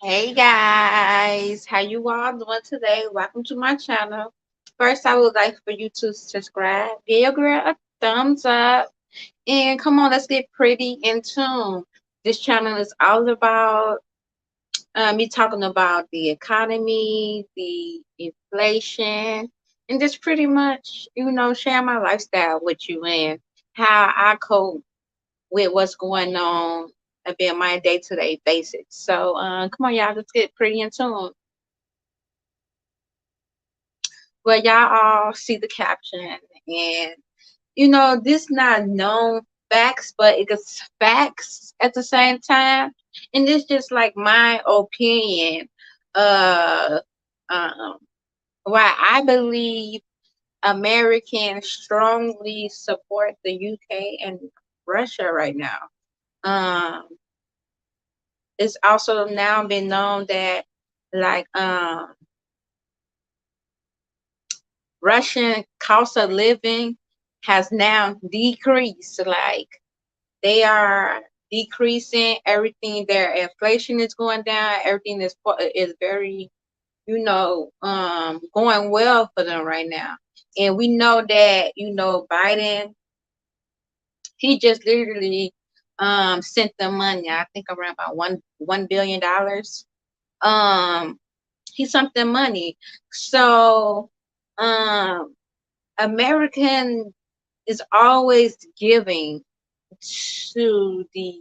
Hey guys, how you all doing today? Welcome to my channel. First, I would like for you to subscribe, give your girl a thumbs up, and come on, let's get pretty in tune. This channel is all about me talking about the economy, the inflation, and just pretty much, share my lifestyle with you and how I cope with what's going on a bit my day-to-day basis. So come on, y'all, let's get pretty in tune. Well, y'all all see the caption, and this not known facts, but it's facts at the same time, and it's just like my opinion. Uh, um, why I believe Americans strongly support the UK and Russia right now. Um, it's also now been known that like Russian cost of living has now decreased. Like they are decreasing everything. Their inflation is going down. Everything is very, going well for them right now. And we know that, Biden, he just literally sent them money. I think around about $1 billion. Um, he sent them money. So um American is always giving to the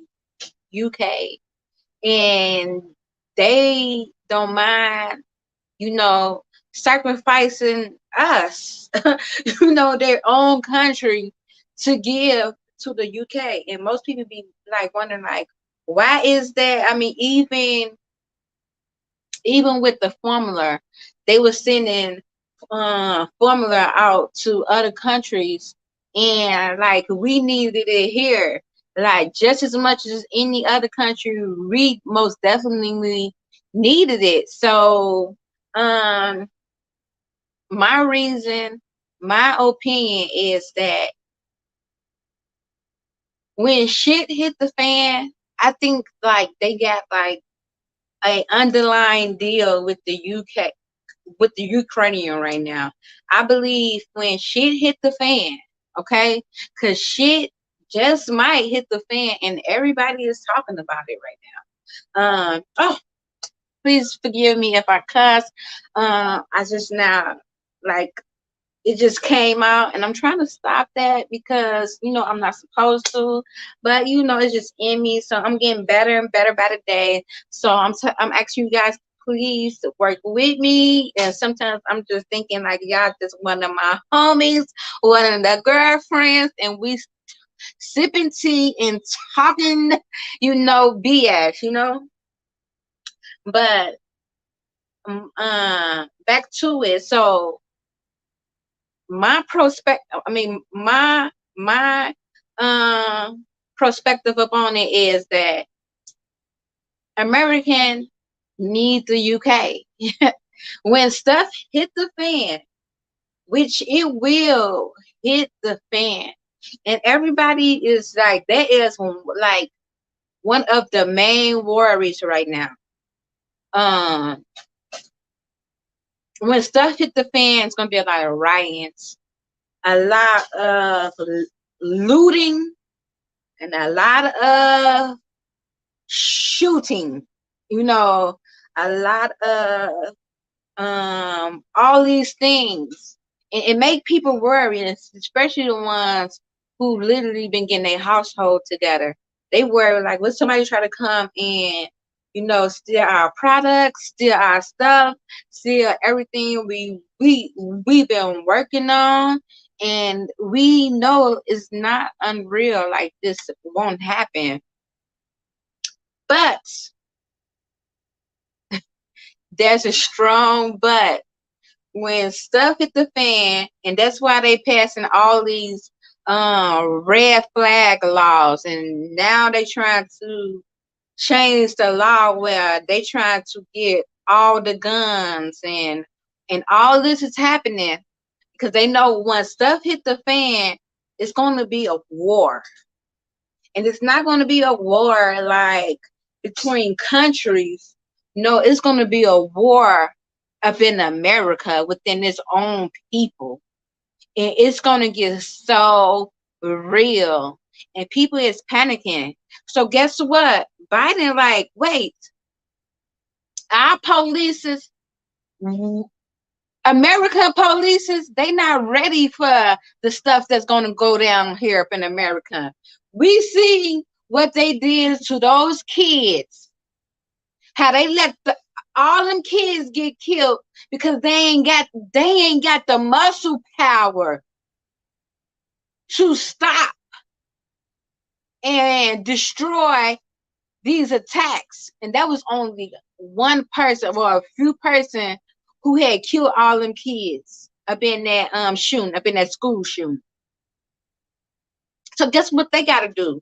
UK, and they don't mind, you know, sacrificing us, their own country to give to the UK. And most people be like wondering like, why is that? I mean, even with the formula, they were sending formula out to other countries, and like we needed it here, like just as much as any other country. We most definitely needed it. So, um, my reason, my opinion is that when shit hit the fan, I think like they got like a underlying deal with the UK, with the Ukrainian right now. I believe when shit hit the fan, okay, because shit just might hit the fan, and everybody is talking about it right now. Oh, please forgive me if I cuss. I just now like it just came out, and I'm trying to stop that because I'm not supposed to, but it's just in me. So I'm getting better and better by the day. So I'm asking you guys, please work with me. And sometimes I'm just thinking like y'all just one of my homies, one of the girlfriends, and we sipping tea and talking, BS, But back to it. So my prospect I mean my perspective upon it is that American need the UK. When stuff hit the fan, which it will hit the fan, and everybody is like, that is like one of the main worries right now. um when stuff hit the fan, it's gonna be a lot of riots, a lot of looting, and a lot of shooting, you know, a lot of all these things. It make people worry, and especially the ones who literally been getting their household together. They worry like, what somebody try to come and steal our products, steal our stuff, steal everything we've been working on. And we know it's not unreal, like this won't happen. But there's a strong but. When stuff hit the fan, and that's why they passing all these red flag laws, and now they trying to change the law where they trying to get all the guns, and all this is happening because they know when stuff hit the fan, it's going to be a war. And it's not going to be a war like between countries, No, it's going to be a war up in America within its own people. And it's going to get so real. And people is panicking. So guess what? Biden like, wait, our police, American police, they not ready for the stuff that's going to go down here up in America. We see what they did to those kids, how they let all them kids get killed because they ain't got the muscle power to stop and destroy these attacks. And that was only one person or a few person who had killed all them kids up in that shooting, up in that school shooting. So guess what they gotta do?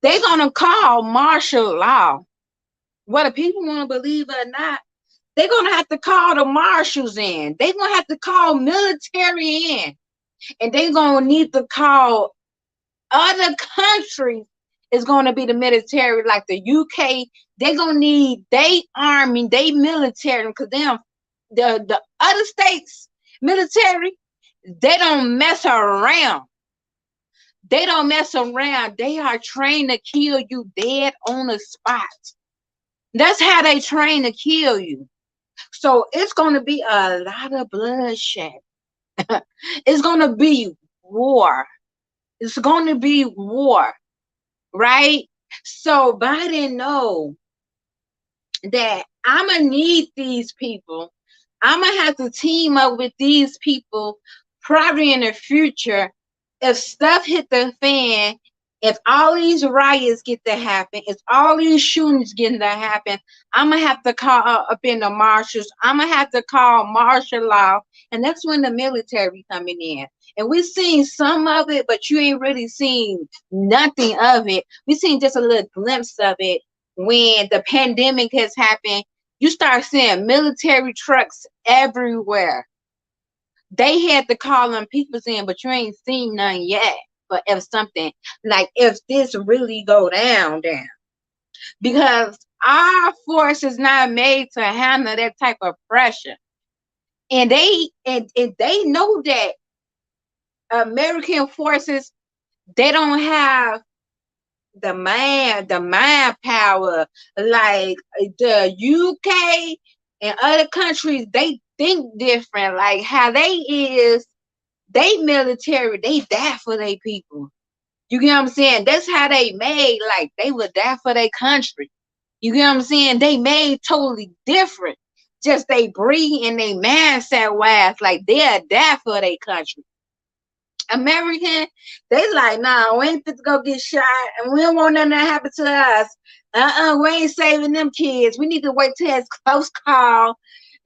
They're gonna call martial law. Whether people want to believe it or not, they're gonna have to call the marshals in. They're gonna have to call military in. And they're gonna need to call other countries. Is going to be the military, like the UK. They're gonna need they army, they military, because them the other states military, they don't mess around. They don't mess around. They are trained to kill you dead on the spot. That's how they train to kill you. So it's going to be a lot of bloodshed. It's going to be war. It's going to be war, right? So Biden know that I'm going to need these people. I'm going to have to team up with these people probably in the future. If stuff hit the fan, if all these riots get to happen, if all these shootings get to happen, I'm going to have to call up in the marshals. I'm going to have to call martial law. And that's when the military coming in. And we've seen some of it, but you ain't really seen nothing of it. We've seen just a little glimpse of it when the pandemic has happened. You start seeing military trucks everywhere. They had to call them people in, but you ain't seen none yet. But if something like if this really go down, because our force is not made to handle that type of pressure, and they know that American forces, they don't have the mind power like the UK and other countries. They think different, like how they is. They military, they die for their people. You get what I'm saying? That's how they made, like they would die for their country. You get what I'm saying? They made totally different. Just they breathe and they mindset wise, like they'll die for their country. American, they like, nah, we ain't fit to go get shot, and we don't want nothing to happen to us. We ain't saving them kids. We need to wait till it's close call.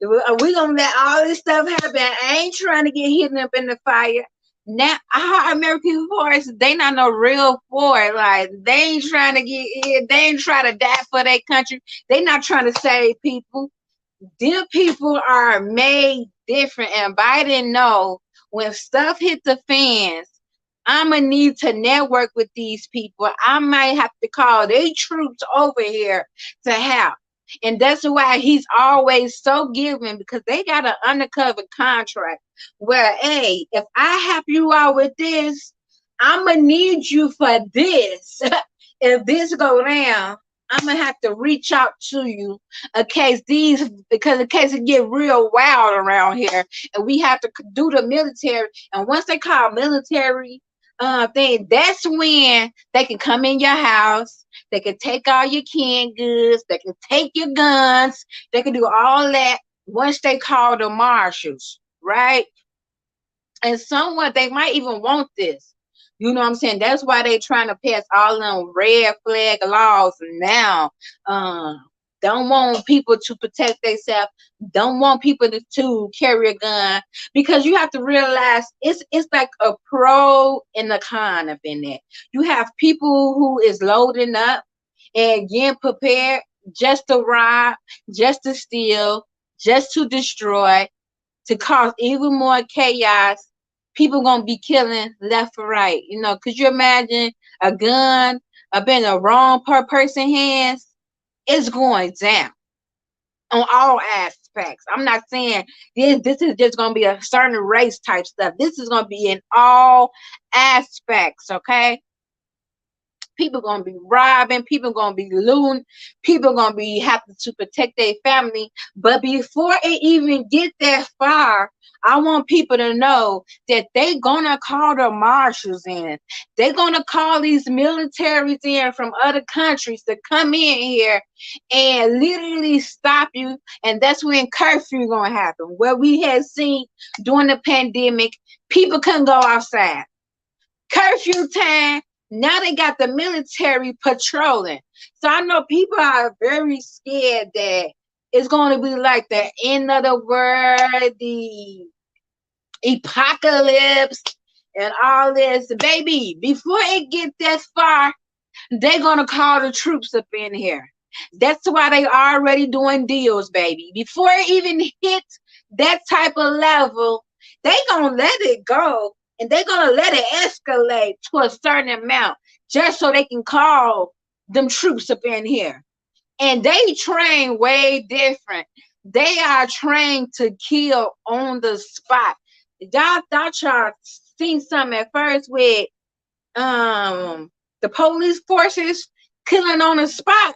We gonna let all this stuff happen. I ain't trying to get hidden up in the fire. Now, our American force, they not no real force. Like they ain't trying to get in. They ain't trying to die for their country. They not trying to save people. Them people are made different, and Biden know when stuff hit the fans, I'ma need to network with these people. I might have to call their troops over here to help. And that's why he's always so giving, because they got an undercover contract where, hey, if I help you out with this, I'ma need you for this. If this go down, I'm gonna have to reach out to you because in case it get real wild around here, and we have to do the military. And once they call military thing, that's when they can come in your house. They can take all your canned goods. They can take your guns. They can do all that once they call the marshals, right? And somewhat they might even want this. You know what I'm saying? That's why they trying to pass all them red flag laws now. Don't want people to protect themselves. Don't want people to carry a gun, because you have to realize it's like a pro and a con up in there. You have people who is loading up and getting prepared just to rob, just to steal, just to destroy, to cause even more chaos. People gonna be killing left or right. Could you imagine a gun up in the wrong person hands? It's going down. on all aspects. I'm not saying this is just gonna be a certain race type stuff. This is gonna be in all aspects, okay? People gonna be robbing, people gonna be looting, people gonna be having to protect their family. But before it even get that far, I want people to know that they gonna call the marshals in. They gonna call these militaries in from other countries to come in here and literally stop you. And that's when curfew gonna happen. Where we had seen during the pandemic, people couldn't go outside. Curfew time. Now they got the military patrolling. So I know people are very scared that it's going to be like the end of the world, the apocalypse, and all this. Baby, before it get that far, they're going to call the troops up in here. That's why they already doing deals, baby. Before it even hit that type of level, they going to let it go and they're going to let it escalate to a certain amount just so they can call them troops up in here. And they train way different. They are trained to kill on the spot. Y'all thought y'all seen something at first with the police forces killing on the spot.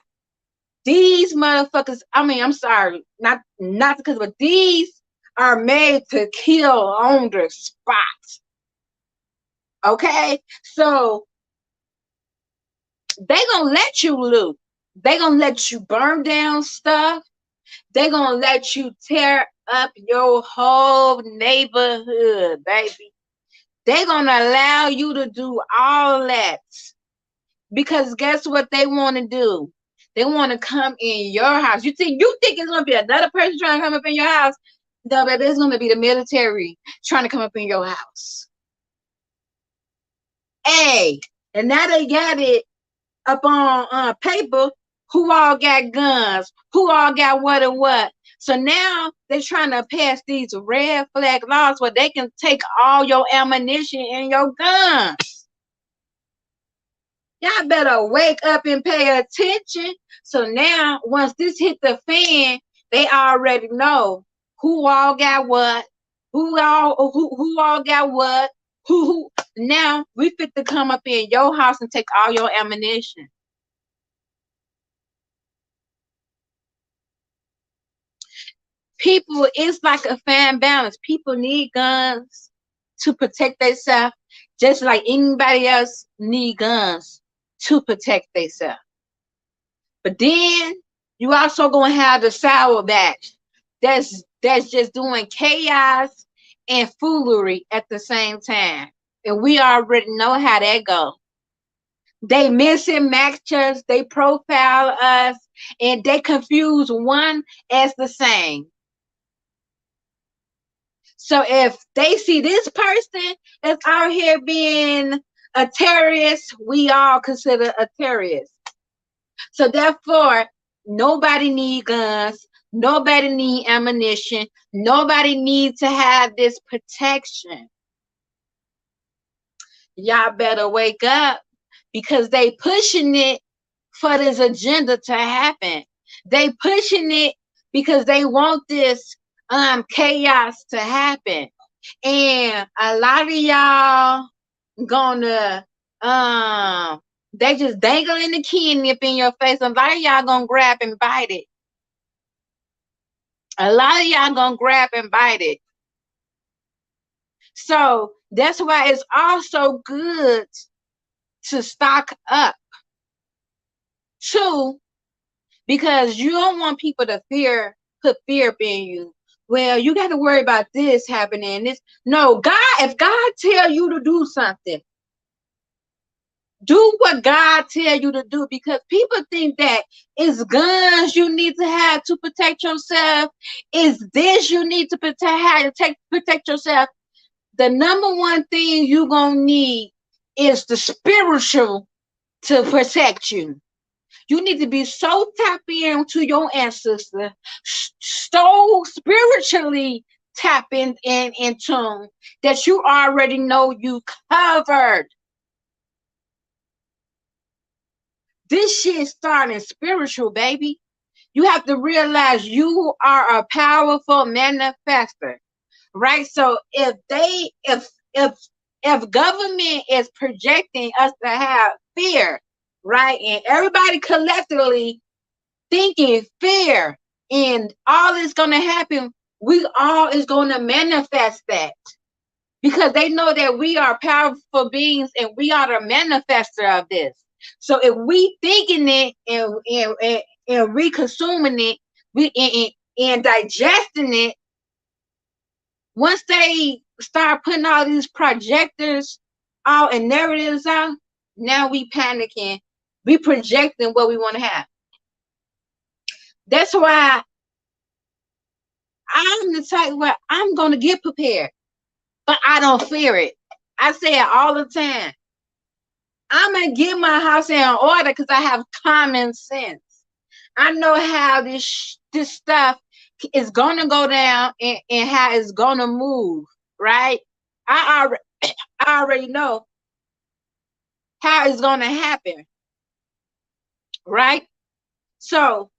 These motherfuckers, I mean, I'm sorry, not because, but these are made to kill on the spot. Okay? So they gonna let you loot. They gonna let you burn down stuff. They gonna let you tear up your whole neighborhood, baby. They gonna allow you to do all that. Because guess what they want to do? They want to come in your house. You think it's gonna be another person trying to come up in your house? No, baby, it's gonna be the military trying to come up in your house. Hey, and now they got it up on paper. Who all got guns? Who all got what and what? So now they're trying to pass these red flag laws where they can take all your ammunition and your guns. Y'all better wake up and pay attention. So now, once this hit the fan, they already know who all got what, who all got what, who. Now we fit to come up in your house and take all your ammunition. People, it's like a fine balance. People need guns to protect themselves, just like anybody else need guns to protect themselves. But then you also gonna have the sour batch that's just doing chaos and foolery at the same time. And we already know how that goes. They missing match us, they profile us, and they confuse one as the same. So if they see this person that's out here being a terrorist, we all consider a terrorist. So therefore, nobody need guns, nobody need ammunition, nobody needs to have this protection. Y'all better wake up because they pushing it for this agenda to happen. They pushing it because they want this chaos to happen. And a lot of y'all gonna they just dangling the kidney up in your face. A lot of y'all gonna grab and bite it. A lot of y'all gonna grab and bite it. So that's why it's also good to stock up too, because you don't want people to put fear up in you. Well, you got to worry about this happening. This no, God, if God tell you to do something, do what God tell you to do, because people think that it's guns you need to have to protect yourself. Is this you need to protect yourself? The number one thing you gonna need is the spiritual to protect you. You need to be so tapped into your ancestor, so spiritually tapped in tune that you already know you covered. This shit starting spiritual, baby. You have to realize you are a powerful manifester, right? So if government is projecting us to have fear, right, and everybody collectively thinking fear and all is going to happen, we all is going to manifest that because they know that we are powerful beings and we are the manifester of this. So if we thinking it and reconsuming it, and digesting it, once they start putting all these projectors out and narratives out, now we panicking, we projecting what we want to have. That's why I'm the type where I'm gonna get prepared, but I don't fear it. I say it all the time. I'm gonna get my house in order because I have common sense. I know how this stuff is gonna go down and how it's gonna move, right? I already I already know how it's gonna happen, right? So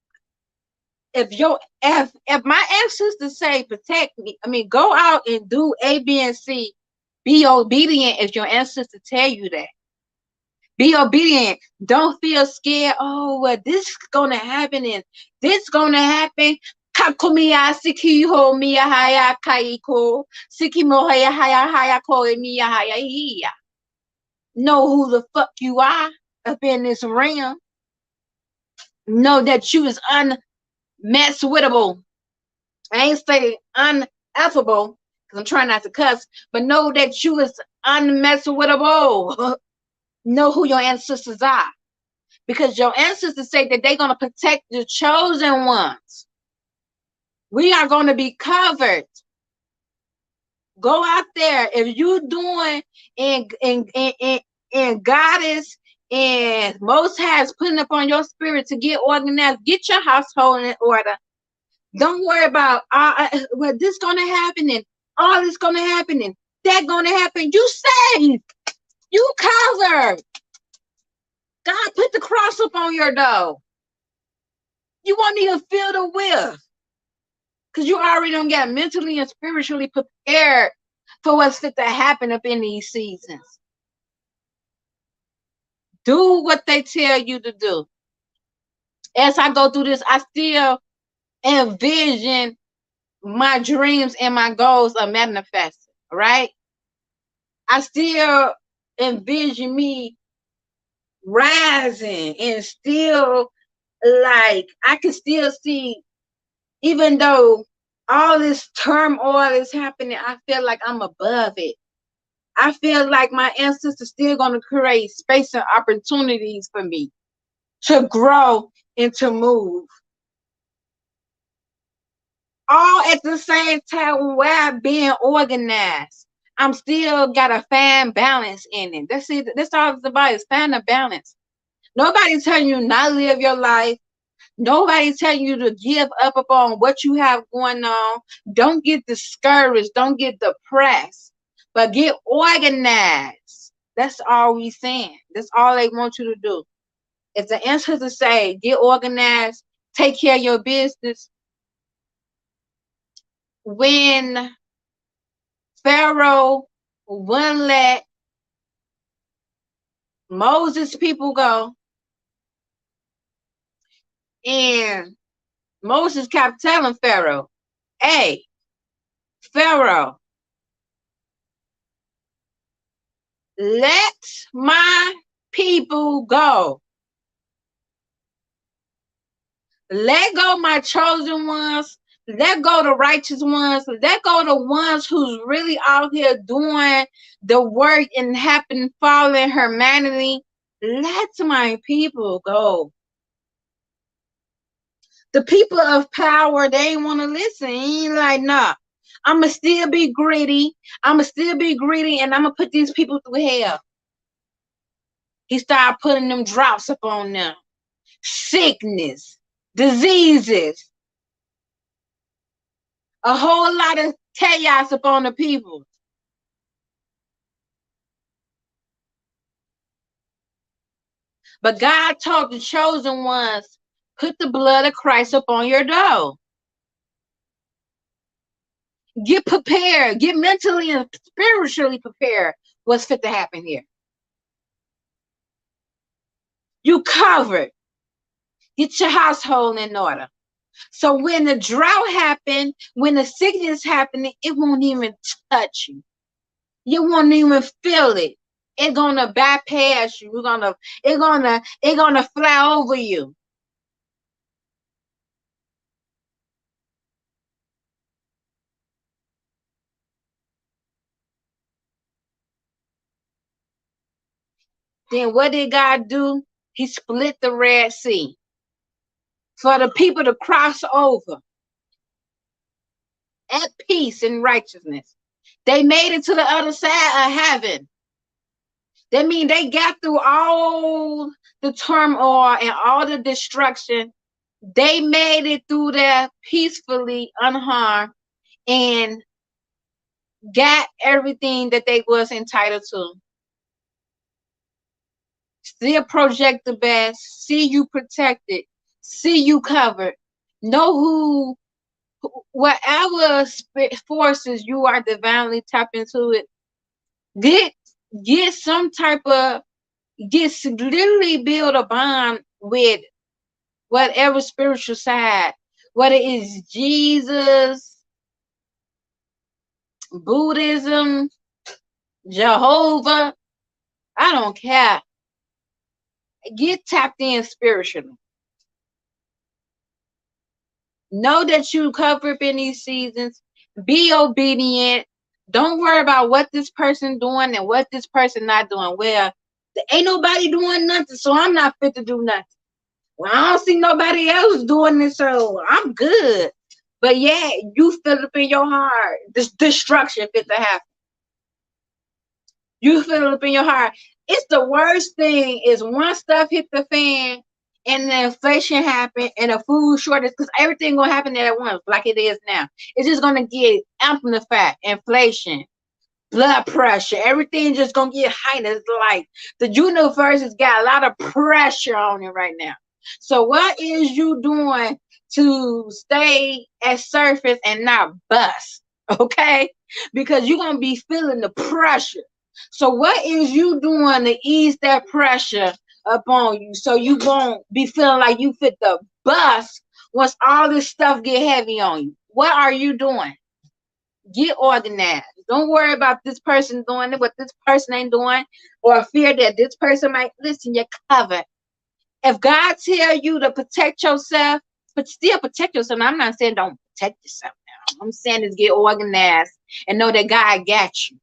if my ancestors say protect me, I mean go out and do A, B, and C. Be obedient if your ancestors tell you that. Be obedient. Don't feel scared. Oh, well, this is gonna happen and this gonna happen. Kakumiya sikiho miya haya kaiko sikimo haya haya haya ko miya haya hiya. Know who the fuck you are up in this realm. Know that you is unmesswittable. I ain't saying unaffable because I'm trying not to cuss, but know that you is unmesswittable. Know who your ancestors are. Because your ancestors say that they're going to protect the chosen ones. We are going to be covered. Go out there. If you doing and goddess and most has putting up on your spirit to get organized, get your household in order. Don't worry about well, this gonna happen and all this gonna happen and that gonna happen. You safe. You covered. God put the cross up on your door. You won't even feel the whiff. Because you already don't get mentally and spiritually prepared for what's fit to happen up in these seasons. Do what they tell you to do. As I go through this, I still envision my dreams and my goals are manifested, right? I still envision me rising and still like I can still see, even though all this turmoil is happening, I feel like I'm above it. I feel like my ancestors still going to create space and opportunities for me to grow and to move. All at the same time while being organized. I'm still got to find balance in it. That's it. That's all it's about, is find a balance. Nobody's telling you not live your life. Nobody's telling you to give up upon what you have going on. Don't get discouraged. Don't get depressed. But get organized. That's all we saying. That's all they want you to do. If the answer to say get organized, take care of your business. When Pharaoh wouldn't let Moses' people go, and Moses kept telling Pharaoh, hey, Pharaoh, let my people go. Let go my chosen ones. Let go the righteous ones. Let go the ones who's really out here doing the work and happen following humanity. Let my people go. The people of power, they ain't want to listen. He ain't like, nah, I'ma still be greedy. I'ma still be greedy, and I'ma put these people through hell. He started putting them drops up on them. Sickness, diseases, a whole lot of chaos upon the people. But God told the chosen ones, Put the blood of Christ upon your door. Get prepared. Get mentally and spiritually prepared. What's fit to happen here? You covered. Get your household in order. So when the drought happen, when the sickness happening, it won't even touch you. You won't even feel it. It's gonna bypass you. It's gonna fly over you. Then what did God do? He split the Red Sea for the people to cross over at peace and righteousness. They made it to the other side of heaven. That means they got through all the turmoil and all the destruction. They made it through there peacefully, unharmed, and got everything that they was entitled to. Still project the best, see you protected, see you covered. Know who, whatever forces you are divinely tap into it. Get some type of, literally build a bond with whatever spiritual side, whether it's Jesus, Buddhism, Jehovah, I don't care. Get tapped in spiritually. Know that you covered in these seasons. Be obedient. Don't worry about what this person doing and what this person not doing. Well, there ain't nobody doing nothing, so I'm not fit to do nothing. Well, I don't see nobody else doing it, so I'm good. But yeah, you feel up in your heart. This destruction fit to happen. You feel up in your heart. It's the worst thing is once stuff hit the fan and the inflation happen and a food shortage, because everything gonna happen at once, like it is now. It's just gonna get amplified. Inflation, blood pressure, everything just gonna get heightened. It's like the universe has got a lot of pressure on it right now. So what is you doing to stay at surface and not bust? Okay, because you're gonna be feeling the pressure. So what is you doing to ease that pressure upon you so you won't be feeling like you fit the bus once all this stuff get heavy on you? What are you doing? Get organized. Don't worry about this person doing it, what this person ain't doing, or fear that this person might listen. You're covered. If God tell you to protect yourself, but still protect yourself. Now, I'm not saying don't protect yourself now. I'm saying is get organized and know that God got you.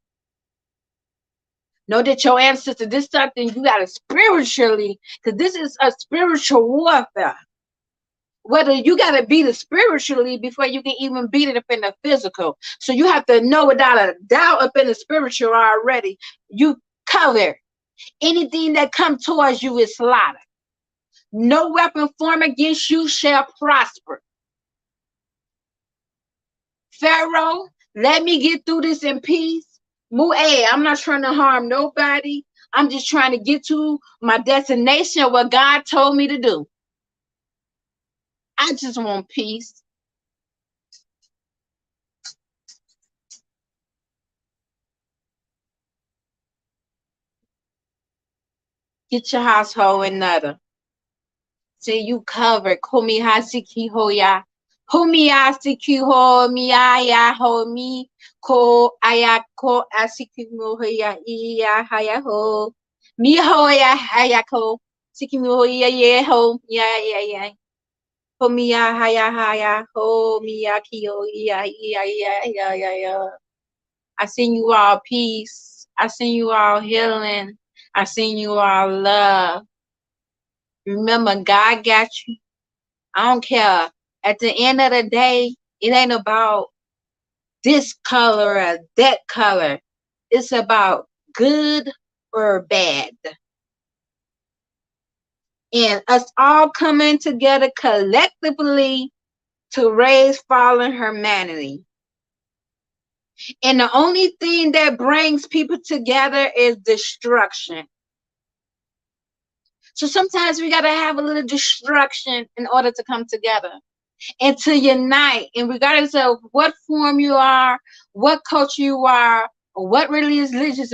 Know that your ancestor, this is something you got to spiritually, because this is a spiritual warfare. Whether you got to beat it spiritually before you can even beat it up in the physical. So you have to know without a doubt up in the spiritual already, you cover. Anything that comes towards you is slaughter. No weapon formed against you shall prosper. Pharaoh, let me get through this in peace. I'm not trying to harm nobody. I'm just trying to get to my destination, what God told me to do. I just want peace. Get your household in order. See you covered. Komi hasiki hoya. Homi asiki ho mi aya ho mi ko ayako asiki hoya iya haya ho. Mi hoya hayako. Siki hoya ye ho ya. Ho mi ya haya ho mi ya kiyo ya. I send you all peace. I send you all healing. I send you all love. Remember, God got you. I don't care. At the end of the day, it ain't about this color or that color. It's about good or bad. And us all coming together collectively to raise fallen humanity. And the only thing that brings people together is destruction. So sometimes we gotta have a little destruction in order to come together and to unite. And regardless of what form you are, what culture you are, or what religious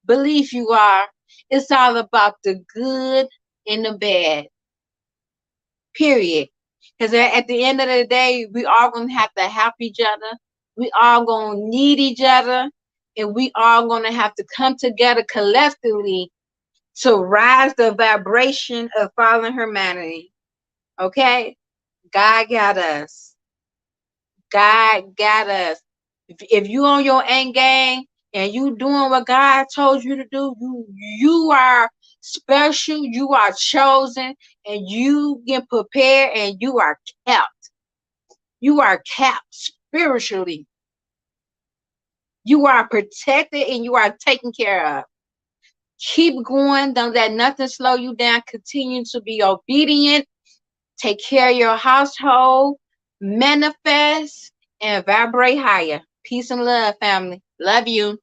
belief you are, it's all about the good and the bad. Period. Because at the end of the day, we all gonna have to help each other. We all gonna need each other, and we all gonna have to come together collectively to rise the vibration of fallen humanity. Okay? God got us. God got us. If you on your end game and you doing what God told you to do, you are special, you are chosen, and you get prepared and you are kept. You are kept spiritually. You are protected and you are taken care of. Keep going. Don't let nothing slow you down. Continue to be obedient. Take care of your household. Manifest and vibrate higher. Peace and love, family. Love you.